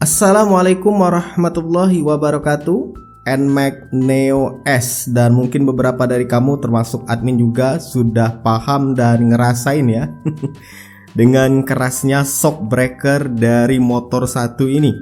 Assalamualaikum warahmatullahi wabarakatuh. NMAX Neo S, dan mungkin beberapa dari kamu termasuk admin juga sudah paham dan ngerasain ya dengan kerasnya shock breaker dari motor satu ini.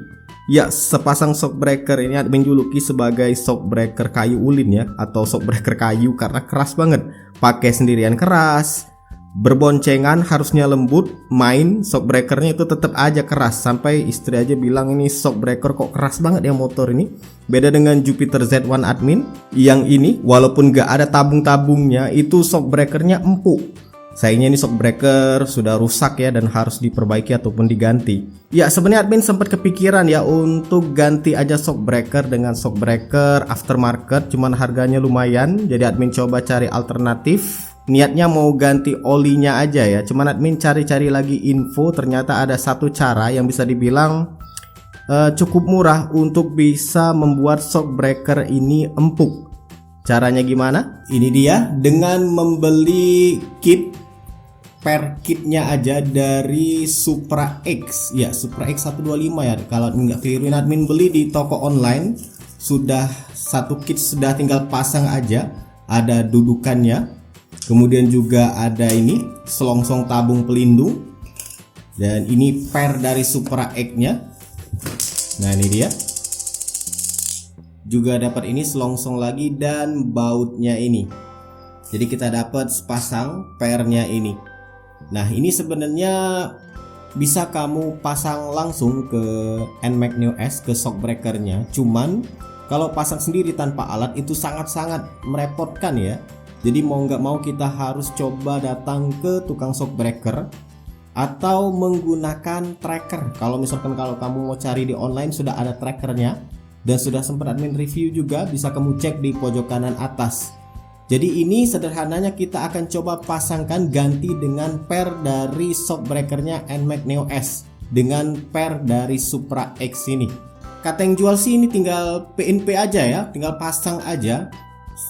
Ya, sepasang shock breaker ini admin juluki sebagai shock breaker kayu ulin ya, atau shock breaker kayu karena keras banget. Pakai sendirian keras, berboncengan harusnya lembut, main shock breakernya itu tetap aja keras. Sampai istri aja bilang ini shock breaker kok keras banget ya motor ini. Beda dengan Jupiter Z1 admin, yang ini walaupun gak ada tabung-tabungnya itu shock breakernya empuk. Sayangnya ini shock breaker sudah rusak ya dan harus diperbaiki ataupun diganti. Ya, sebenarnya admin sempat kepikiran ya untuk ganti aja shock breaker dengan shock breaker aftermarket, cuman harganya lumayan. Jadi admin coba cari alternatif. Niatnya mau ganti olinya aja ya. Cuman admin cari-cari lagi info, ternyata ada satu cara yang bisa dibilang cukup murah untuk bisa membuat shock breaker ini empuk. Caranya gimana? Ini dia, dengan membeli kit per kitnya aja dari Supra X. Ya, Supra X 125 ya. Kalau nggak keliruin admin beli di toko online. Sudah satu kit, sudah tinggal pasang aja. Ada dudukannya. Kemudian juga ada ini selongsong tabung pelindung. Dan ini per dari Supra X-nya. Nah, ini dia. Juga dapat ini selongsong lagi dan bautnya ini. Jadi kita dapat sepasang pernya ini. Nah, ini sebenarnya bisa kamu pasang langsung ke NMAX Neo S, ke shock breakernya. Cuman kalau pasang sendiri tanpa alat itu sangat-sangat merepotkan ya. Jadi mau nggak mau kita harus coba datang ke tukang shock breaker atau menggunakan tracker. Kalau misalkan kalau kamu mau cari di online sudah ada trackernya dan sudah sempat admin review juga, bisa kamu cek di pojok kanan atas. Jadi ini sederhananya kita akan coba pasangkan ganti dengan per dari shock breakernya NMAX Neo S dengan per dari Supra X ini. Kata yang jual sih ini tinggal PNP aja ya, tinggal pasang aja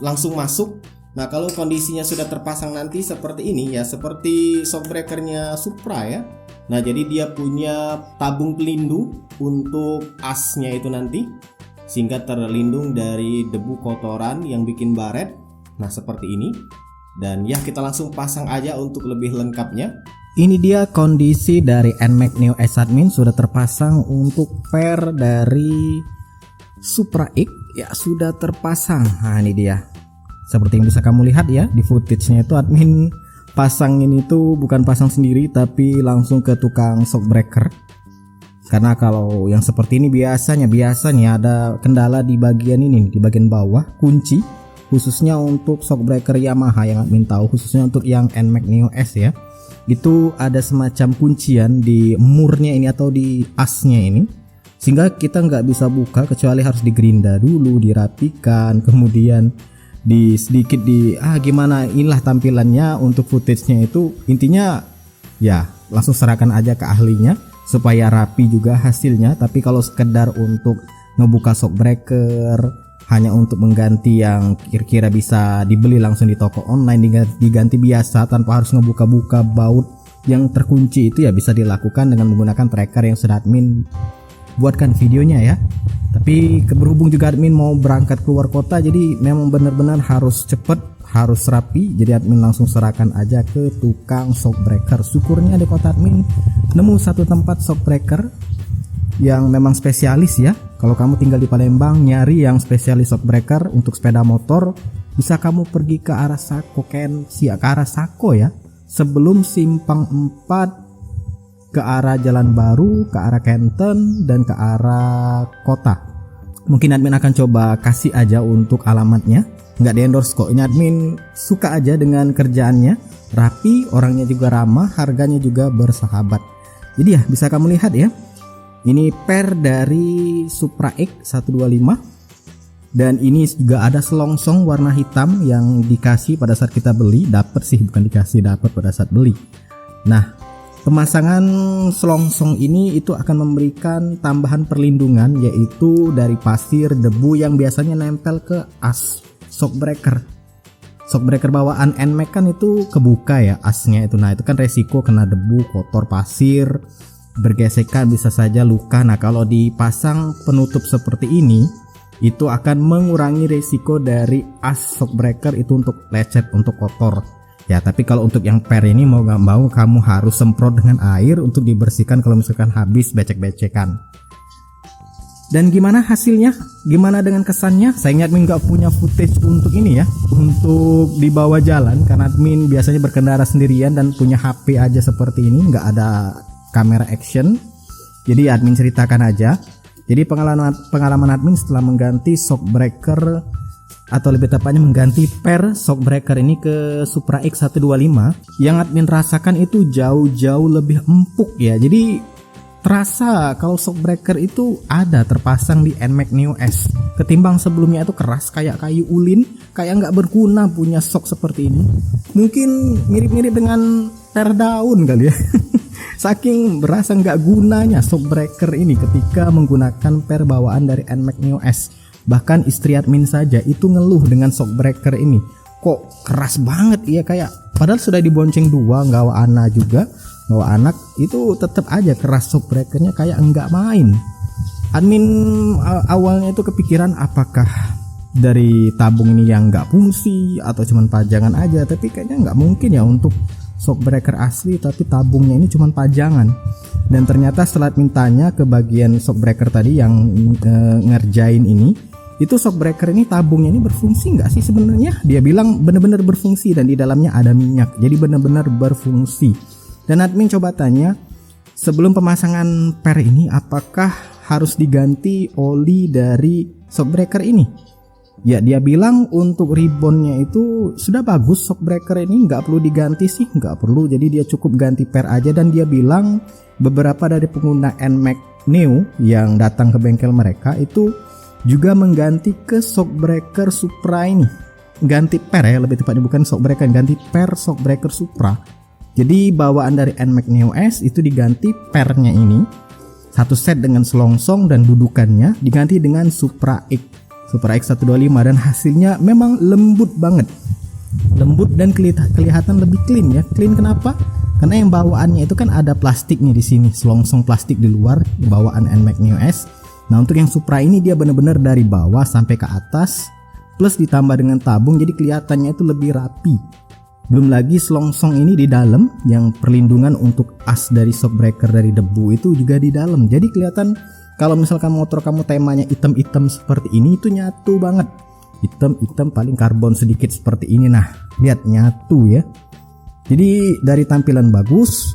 langsung masuk. Nah, kalau kondisinya sudah terpasang nanti seperti ini ya, seperti shock breakernya Supra ya. Nah, jadi dia punya tabung pelindung untuk asnya itu nanti, sehingga terlindung dari debu kotoran yang bikin baret. Nah, seperti ini. Dan ya, kita langsung pasang aja untuk lebih lengkapnya. Ini dia kondisi dari NMAX Neo S admin, sudah terpasang untuk per dari Supra X ya, sudah terpasang. Nah, ini dia. Seperti yang bisa kamu lihat ya di footage-nya, itu admin pasangin itu bukan pasang sendiri tapi langsung ke tukang shock breaker. Karena kalau yang seperti ini biasanya ada kendala di bagian ini, di bagian bawah kunci, khususnya untuk shock breaker Yamaha yang admin tahu, khususnya untuk yang NMAX Neo S ya. Itu ada semacam kuncian di murnya ini atau di asnya ini, sehingga kita nggak bisa buka kecuali harus digerinda dulu, dirapikan, kemudian gimana inilah tampilannya. Untuk footage-nya itu intinya ya langsung serahkan aja ke ahlinya supaya rapi juga hasilnya. Tapi kalau sekedar untuk ngebuka shock breaker, hanya untuk mengganti yang kira-kira bisa dibeli langsung di toko online, diganti biasa tanpa harus ngebuka-buka baut yang terkunci, itu ya bisa dilakukan dengan menggunakan tracker yang sudah admin buatkan videonya ya. Tapi berhubung juga admin mau berangkat keluar kota, jadi memang benar-benar harus cepet, harus rapi. Jadi admin langsung serahkan aja ke tukang shock breaker. Syukurnya di kota admin nemu satu tempat shock breaker yang memang spesialis ya. Kalau kamu tinggal di Palembang nyari yang spesialis shock breaker untuk sepeda motor, bisa kamu pergi ke arah Sako ya, sebelum simpang 4 ke arah Jalan Baru, ke arah Kenten, dan ke arah kota. Mungkin admin akan coba kasih aja untuk alamatnya. Nggak di endorse kok, ini admin suka aja dengan kerjaannya, rapi, orangnya juga ramah, harganya juga bersahabat. Jadi ya bisa kamu lihat ya, ini per dari Supra X 125. Dan ini juga ada selongsong warna hitam yang dikasih pada saat kita beli, dapat pada saat beli. Nah, pemasangan selongsong ini itu akan memberikan tambahan perlindungan, yaitu dari pasir, debu yang biasanya nempel ke as shock breaker. shockbreaker bawaan NMAX kan itu kebuka ya asnya itu. Nah itu kan resiko kena debu, kotor, pasir, bergesekan, bisa saja luka. Nah kalau dipasang penutup seperti ini itu akan mengurangi resiko dari as shockbreaker itu untuk lecet, untuk kotor ya. Tapi kalau untuk yang per ini mau gak mau kamu harus semprot dengan air untuk dibersihkan kalau misalkan habis becek-becekan. Dan gimana hasilnya? Gimana dengan kesannya? Sayangnya admin gak punya footage untuk ini ya, untuk dibawa jalan, karena admin biasanya berkendara sendirian dan punya HP aja seperti ini, gak ada kamera action. Jadi admin ceritakan aja. Jadi pengalaman admin setelah mengganti shockbreaker, atau lebih tepatnya mengganti per shockbreaker ini ke Supra X125, yang admin rasakan itu jauh-jauh lebih empuk ya. Jadi terasa kalau shockbreaker itu ada terpasang di NMAX Neo S, ketimbang sebelumnya itu keras kayak kayu ulin, kayak nggak berguna punya shock seperti ini. Mungkin mirip-mirip dengan per daun kali ya. Saking berasa nggak gunanya shockbreaker ini ketika menggunakan per bawaan dari NMAX Neo S. Bahkan istri admin saja itu ngeluh dengan shockbreaker ini, kok keras banget ya, kayak padahal sudah dibonceng dua, nggak anak juga, bawa anak itu tetap aja keras shockbreakernya kayak enggak main. Admin awalnya itu kepikiran apakah dari tabung ini yang enggak fungsi atau cuman pajangan aja, tapi kayaknya enggak mungkin ya untuk shockbreaker asli tapi tabungnya ini cuman pajangan. Dan ternyata setelah admin tanya ke bagian shockbreaker tadi yang ngerjain ini, itu shockbreaker ini tabungnya ini berfungsi enggak sih sebenarnya? Dia bilang benar-benar berfungsi dan di dalamnya ada minyak, jadi benar-benar berfungsi. Dan admin coba tanya, sebelum pemasangan per ini apakah harus diganti oli dari shockbreaker ini? Ya dia bilang untuk ribbonnya itu sudah bagus, shockbreaker ini nggak perlu diganti sih, nggak perlu, jadi dia cukup ganti per aja. Dan dia bilang beberapa dari pengguna NMAX Neo yang datang ke bengkel mereka itu juga mengganti ke shockbreaker Supra ini, ganti per ya lebih tepatnya, bukan shockbreaker, ganti per shockbreaker Supra. Jadi bawaan dari NMAX Neo S itu diganti pernya ini, satu set dengan selongsong dan dudukannya diganti dengan Supra X125, dan hasilnya memang lembut banget, lembut dan kelihatan lebih clean ya. Clean kenapa? Karena yang bawaannya itu kan ada plastiknya di sini, selongsong plastik di luar bawaan NMAX Neo S. Nah untuk yang Supra ini dia benar-benar dari bawah sampai ke atas, plus ditambah dengan tabung, jadi kelihatannya itu lebih rapi. Belum lagi selongsong ini di dalam, yang perlindungan untuk as dari shockbreaker dari debu itu juga di dalam. Jadi kelihatan kalau misalkan motor kamu temanya hitam-hitam seperti ini, itu nyatu banget. Hitam-hitam paling karbon sedikit seperti ini. Nah, lihat nyatu ya. Jadi dari tampilan bagus,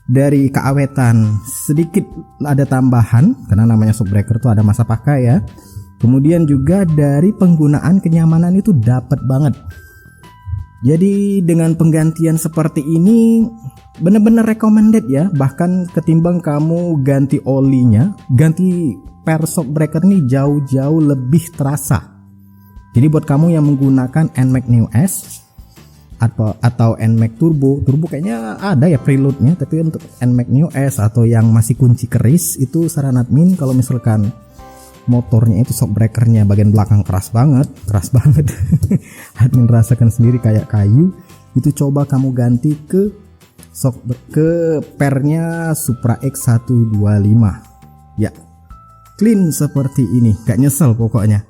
dari keawetan sedikit ada tambahan karena namanya shockbreaker itu ada masa pakai ya. Kemudian juga dari penggunaan kenyamanan itu dapat banget. Jadi dengan penggantian seperti ini benar-benar recommended ya. Bahkan ketimbang kamu ganti olinya, ganti per shockbreaker ini jauh-jauh lebih terasa. Jadi buat kamu yang menggunakan NMAX Neo S atau NMAX Turbo kayaknya ada ya preloadnya, tapi untuk NMAX Neo S atau yang masih kunci keris itu saran admin kalau misalkan motornya itu shockbreakernya bagian belakang keras banget admin rasakan sendiri kayak kayu, itu coba kamu ganti ke pernya Supra X125 ya, clean seperti ini, gak nyesel pokoknya.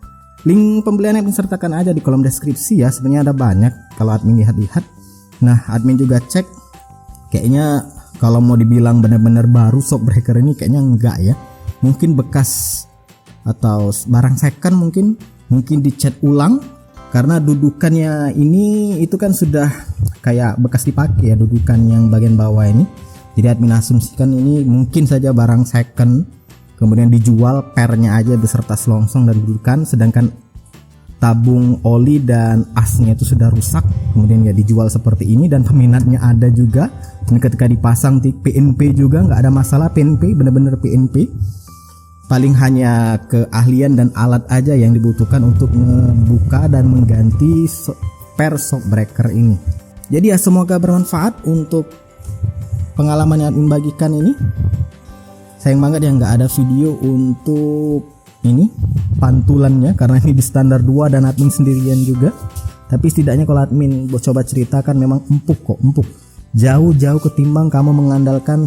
Link pembeliannya admin sertakan aja di kolom deskripsi ya, sebenarnya ada banyak kalau admin lihat-lihat. Nah admin juga cek, kayaknya kalau mau dibilang benar-benar baru shockbreaker ini kayaknya enggak ya, mungkin bekas atau barang second, mungkin dicat ulang karena dudukannya ini itu kan sudah kayak bekas dipakai ya, dudukan yang bagian bawah ini. Jadi admin asumsikan ini mungkin saja barang second, kemudian dijual pernya aja beserta selongsong dan dudukan, sedangkan tabung oli dan asnya itu sudah rusak, kemudian ya dijual seperti ini. Dan peminatnya ada juga, dan ketika dipasang di PNP juga nggak ada masalah, PNP bener-bener PNP. Paling hanya keahlian dan alat aja yang dibutuhkan untuk membuka dan mengganti per shockbreaker ini. Jadi ya semoga bermanfaat untuk pengalaman yang admin bagikan ini. Sayang banget ya nggak ada video untuk ini pantulannya karena ini di standar 2 dan admin sendirian juga. Tapi setidaknya kalau admin coba ceritakan memang empuk kok, empuk. Jauh-jauh ketimbang kamu mengandalkan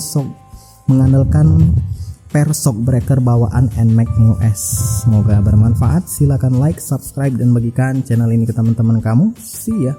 pair shock breaker bawaan NMAX Neo S. Semoga bermanfaat. Silakan like, subscribe dan bagikan channel ini ke teman-teman kamu. See ya.